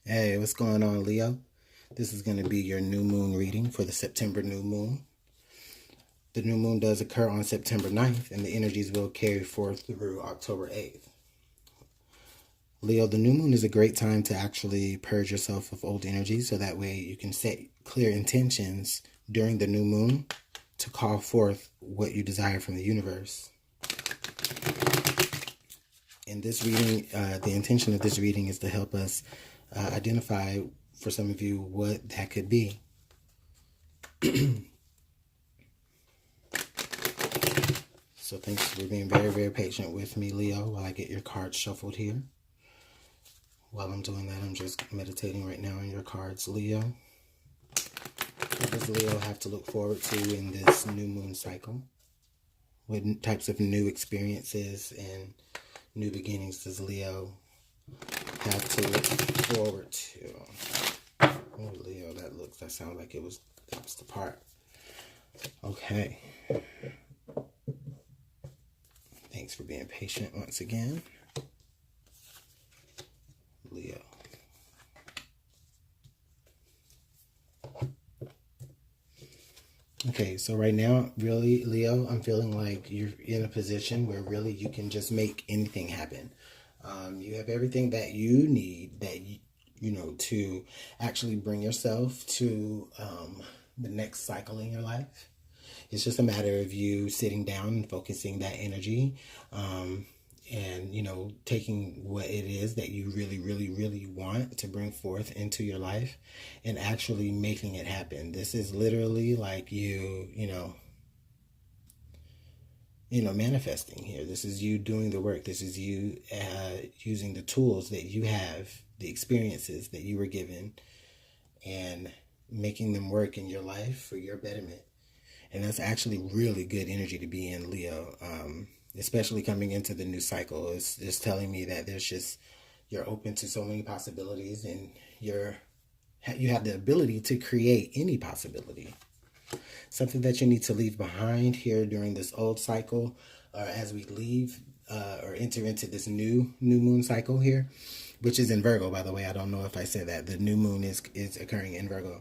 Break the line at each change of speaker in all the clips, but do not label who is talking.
Hey, what's going on, Leo? This is going to be your new moon reading for the September new moon. The new moon does occur on September 9th, and the energies will carry forth through October 8th. Leo, the new moon is a great time to actually purge yourself of old energies so that way you can set clear intentions during the new moon to call forth what you desire from the universe. In this reading, the intention of this reading is to help us identify, for some of you, what that could be. So thanks for being very, very patient with me, Leo, while I get your cards shuffled here. While I'm doing that, I'm just meditating right now on your cards, Leo. What does Leo have to look forward to in this new moon cycle? What types of new experiences and new beginnings does Leo have to look forward to? Oh, Leo, that sounded like that was the part. Okay. Thanks for being patient once again, Leo. Okay, so right now, really, Leo, I'm feeling like you're in a position where really you can just make anything happen. You have everything that you need, that you know, to actually bring yourself to the next cycle in your life. It's just a matter of you sitting down and focusing that energy, and, you know, taking what it is that you really, really, really want to bring forth into your life and actually making it happen. This is literally like you know, manifesting here. This is you doing the work. This is you using the tools that you have, the experiences that you were given, and making them work in your life for your betterment. And that's actually really good energy to be in, Leo, especially coming into the new cycle. It's just telling me that you're open to so many possibilities, and you have the ability to create any possibility. Something that you need to leave behind here during this old cycle, or as we leave or enter into this new moon cycle here, which is in Virgo, by the way. I don't know if I said that. The new moon is occurring in Virgo.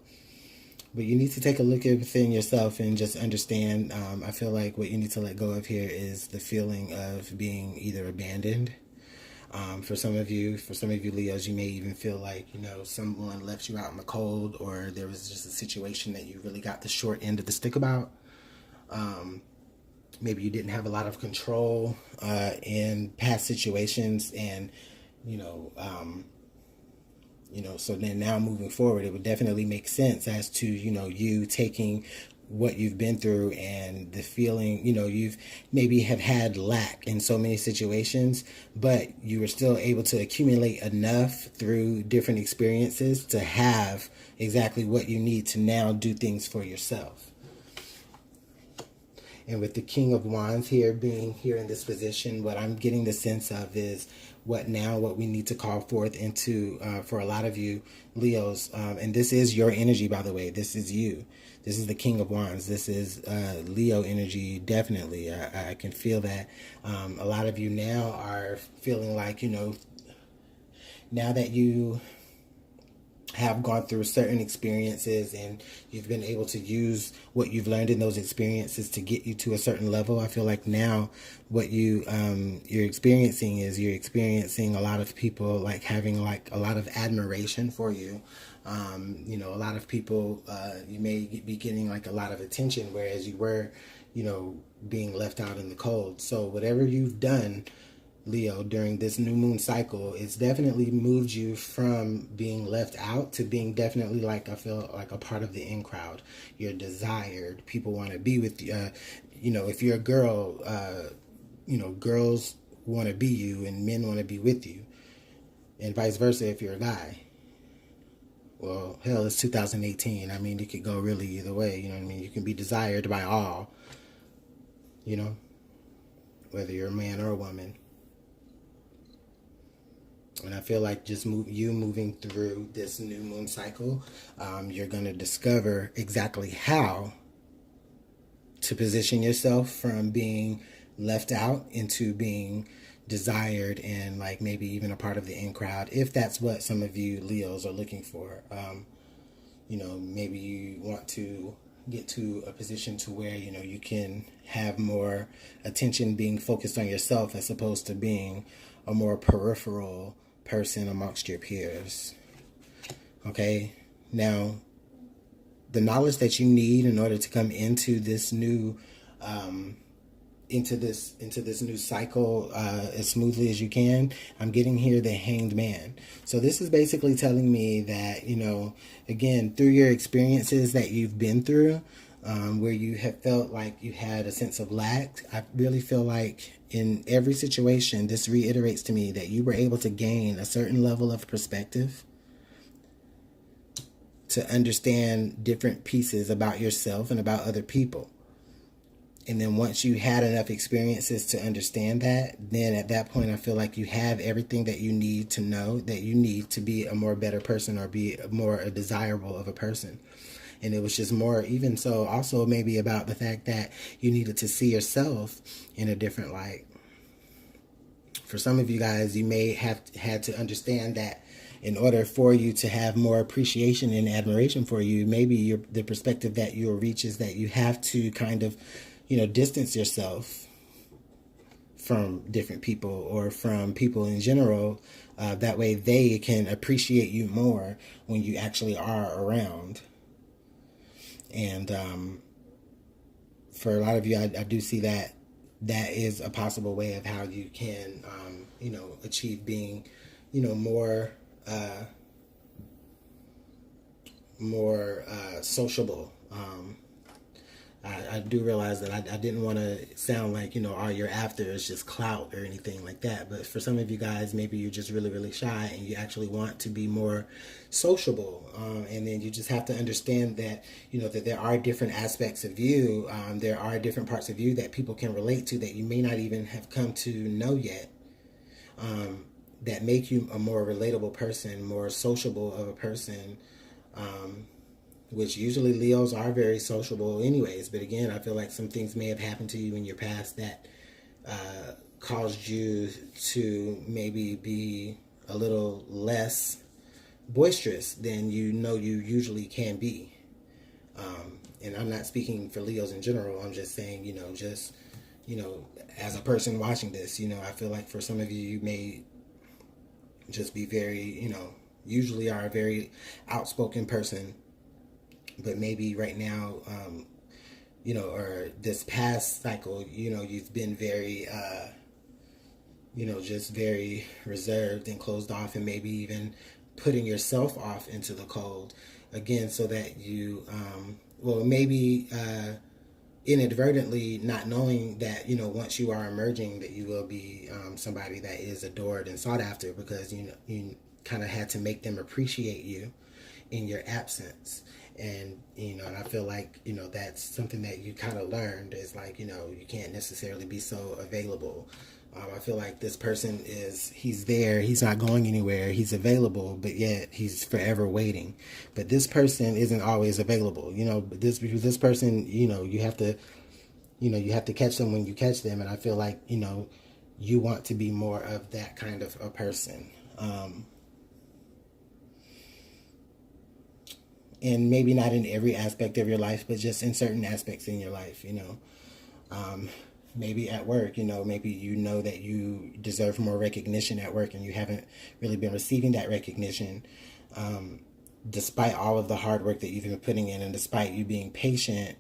But you need to take a look at within yourself and just understand. I feel like what you need to let go of here is the feeling of being either abandoned. For some of you Leos, you may even feel like, you know, someone left you out in the cold, or there was just a situation that you really got the short end of the stick about. Maybe you didn't have a lot of control in past situations, and so then now moving forward, it would definitely make sense as to, you know, you taking what you've been through and the feeling, you know, you've maybe have had lack in so many situations, but you were still able to accumulate enough through different experiences to have exactly what you need to now do things for yourself. And with the King of Wands here being here in this position, what I'm getting the sense of is what we need to call forth into, for a lot of you Leos, and this is your energy, by the way. This is you. This is the King of Wands. This is Leo energy, definitely. I can feel that. A lot of you now are feeling like, you know, now that you have gone through certain experiences and you've been able to use what you've learned in those experiences to get you to a certain level. I feel like now what you're experiencing is you're experiencing a lot of people like having like a lot of admiration for you. You know, a lot of people, you may be getting like a lot of attention, whereas you were, you know, being left out in the cold. So whatever you've done, Leo, during this new moon cycle, it's definitely moved you from being left out to being definitely, like, I feel like a part of the in crowd. You're desired. People want to be with you. You know, if you're a girl, you know, girls want to be you and men want to be with you. And vice versa if you're a guy. Well, hell, it's 2018. I mean, it could go really either way. You know what I mean? You can be desired by all, you know, whether you're a man or a woman. And I feel like just moving through this new moon cycle, you're going to discover exactly how to position yourself from being left out into being desired and like maybe even a part of the in crowd, if that's what some of you Leos are looking for. Maybe you want to get to a position to where you can have more attention being focused on yourself as opposed to being a more peripheral person amongst your peers. Okay, now the knowledge that you need in order to come into this new into this new cycle as smoothly as you can. I'm getting here the Hanged Man. So this is basically telling me that, again, through your experiences that you've been through, where you have felt like you had a sense of lack, I really feel like in every situation, this reiterates to me that you were able to gain a certain level of perspective to understand different pieces about yourself and about other people. And then once you had enough experiences to understand that, then at that point, I feel like you have everything that you need to know that you need to be a more better person or be more desirable of a person. And it was just more, even so, also maybe about the fact that you needed to see yourself in a different light. For some of you guys, you may have had to understand that in order for you to have more appreciation and admiration for you, maybe the perspective that you'll reach is that you have to kind of distance yourself from different people or from people in general. That way they can appreciate you more when you actually are around. And for a lot of you, I do see that is a possible way of how you can, achieve being, more sociable. I do realize that I didn't want to sound like, all you're after is just clout or anything like that. But for some of you guys, maybe you're just really, really shy and you actually want to be more sociable. And then you just have to understand that, that there are different aspects of you. There are different parts of you that people can relate to that you may not even have come to know yet. That make you a more relatable person, more sociable of a person. Which usually Leos are very sociable anyways. But again, I feel like some things may have happened to you in your past that caused you to maybe be a little less boisterous than you usually can be. And I'm not speaking for Leos in general. I'm just saying, as a person watching this, I feel like for some of you, you may just be very, usually are a very outspoken person. But maybe right now, or this past cycle, you've been very, just very reserved and closed off, and maybe even putting yourself off into the cold again, so that you, maybe inadvertently not knowing that, once you are emerging, that you will be somebody that is adored and sought after, because, you kind of had to make them appreciate you in your absence. And, and I feel like, that's something that you kind of learned is like, you can't necessarily be so available. I feel like this person he's there, he's not going anywhere, he's available, but yet he's forever waiting. But this person isn't always available, because this person, you have to catch them when you catch them. And I feel like, you want to be more of that kind of a person. And maybe not in every aspect of your life, but just in certain aspects in your life, maybe at work, maybe that you deserve more recognition at work and you haven't really been receiving that recognition, despite all of the hard work that you've been putting in, and despite you being patient,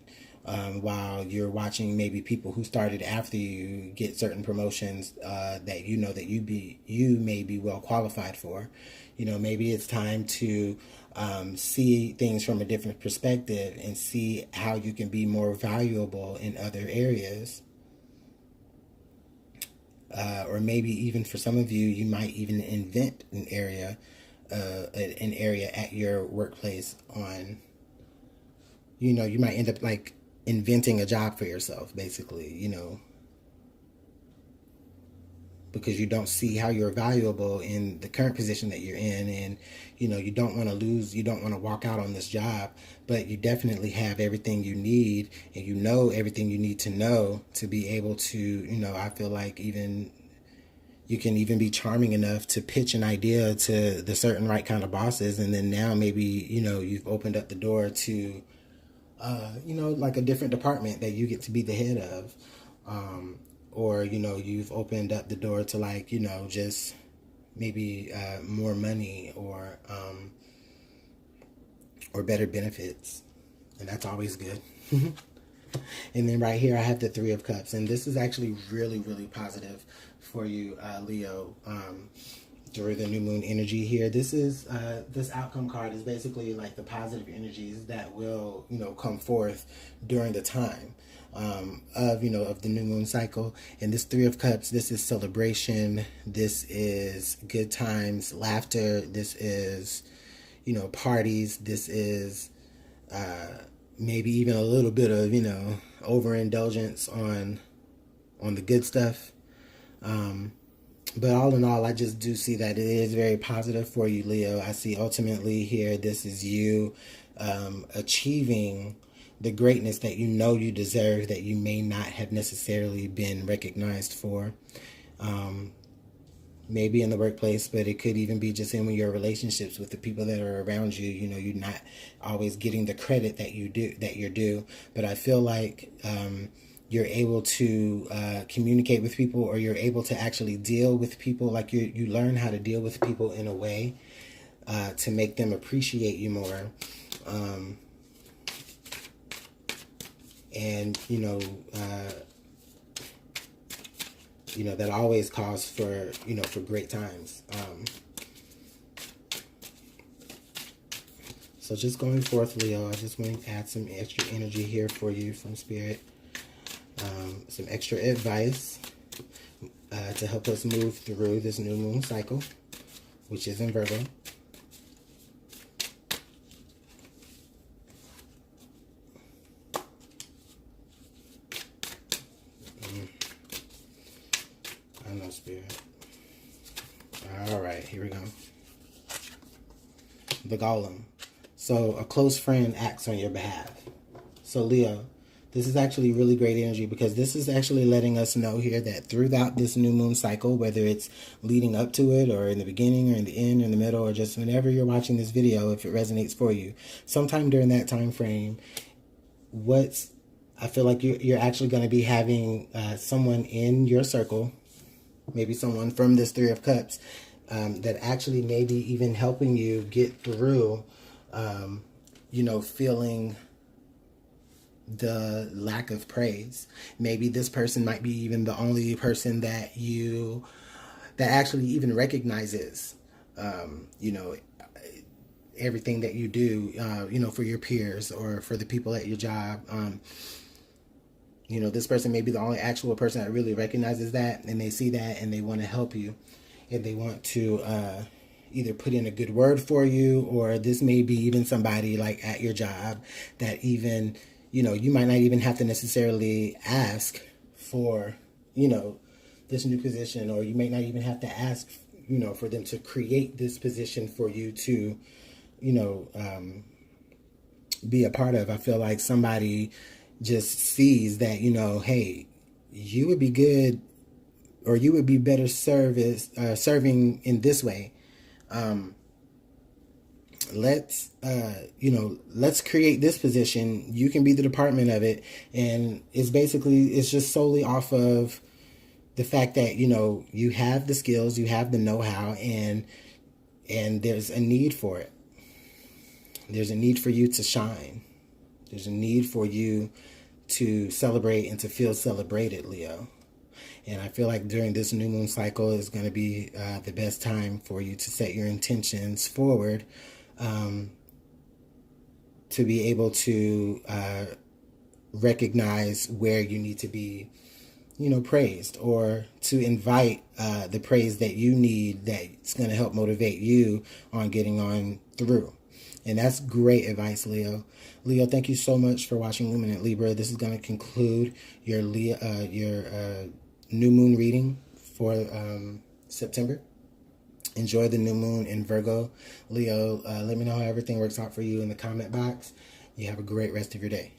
while you're watching maybe people who started after you get certain promotions that that you may be well qualified for. Maybe it's time to see things from a different perspective and see how you can be more valuable in other areas. Or maybe even for some of you, you might even invent an area at your workplace on, you might end up like inventing a job for yourself, basically, because you don't see how you're valuable in the current position that you're in. And, you don't want to lose, you don't want to walk out on this job, but you definitely have everything you need, and everything you need to know to be able to, I feel like even, You can even be charming enough to pitch an idea to the certain right kind of bosses, and then now maybe, you know, you've opened up the door to, you know, like a different department that you get to be the head of. Or, you know, you've opened up the door to, like, you know, just maybe more money or better benefits. And that's always good. And then right here, I have the Three of Cups. And this is actually really, really positive for you, Leo, through the new moon energy here. This is, this outcome card is basically like the positive energies that will, you know, come forth during the time of, you know, of the new moon cycle. And this Three of Cups, this is celebration. This is good times, laughter. This is, you know, parties. This is, maybe even a little bit of, you know, overindulgence on the good stuff. But all in all, I just do see that it is very positive for you, Leo. I see ultimately here, this is you achieving the greatness that you know you deserve, that you may not have necessarily been recognized for. Maybe in the workplace, but it could even be just in your relationships with the people that are around you. You know, you're not always getting the credit that you're due. But I feel like you're able to communicate with people, or you're able to actually deal with people. Like you learn how to deal with people in a way to make them appreciate you more. And that always calls for, for great times. So just going forth, Leo, I just want to add some extra energy here for you from Spirit. Some extra advice to help us move through this new moon cycle, which is in Virgo. I know, Spirit. All right, here we go. The Golem. So a close friend acts on your behalf. So Leo, this is actually really great energy, because this is actually letting us know here that throughout this new moon cycle, whether it's leading up to it or in the beginning or in the end or in the middle, or just whenever you're watching this video, if it resonates for you, sometime during that time frame, I feel like you're actually going to be having someone in your circle, maybe someone from this Three of Cups, that actually maybe even helping you get through, feeling the lack of praise. Maybe this person might be even the only person that actually even recognizes, everything that you do, for your peers or for the people at your job. This person may be the only actual person that really recognizes that, and they see that and they want to help you, and they want to either put in a good word for you, or this may be even somebody like at your job that even, you might not even have to necessarily ask for, this new position, or you may not even have to ask, for them to create this position for you to, be a part of. I feel like somebody just sees that, hey, you would be good, or you would be better serving in this way. Let's create this position. You can be the department of it. And it's just solely off of the fact that, you have the skills, you have the know-how, and there's a need for it. There's a need for you to shine. There's a need for you to celebrate and to feel celebrated, Leo. And I feel like during this new moon cycle is going to be the best time for you to set your intentions forward, to be able to recognize where you need to be, praised, or to invite the praise that you need, that's going to help motivate you on getting on through. And that's great advice, Leo. Leo, thank you so much for watching Luminant Libra. This is going to conclude your new moon reading for September. Enjoy the new moon in Virgo. Leo, let me know how everything works out for you in the comment box. You have a great rest of your day.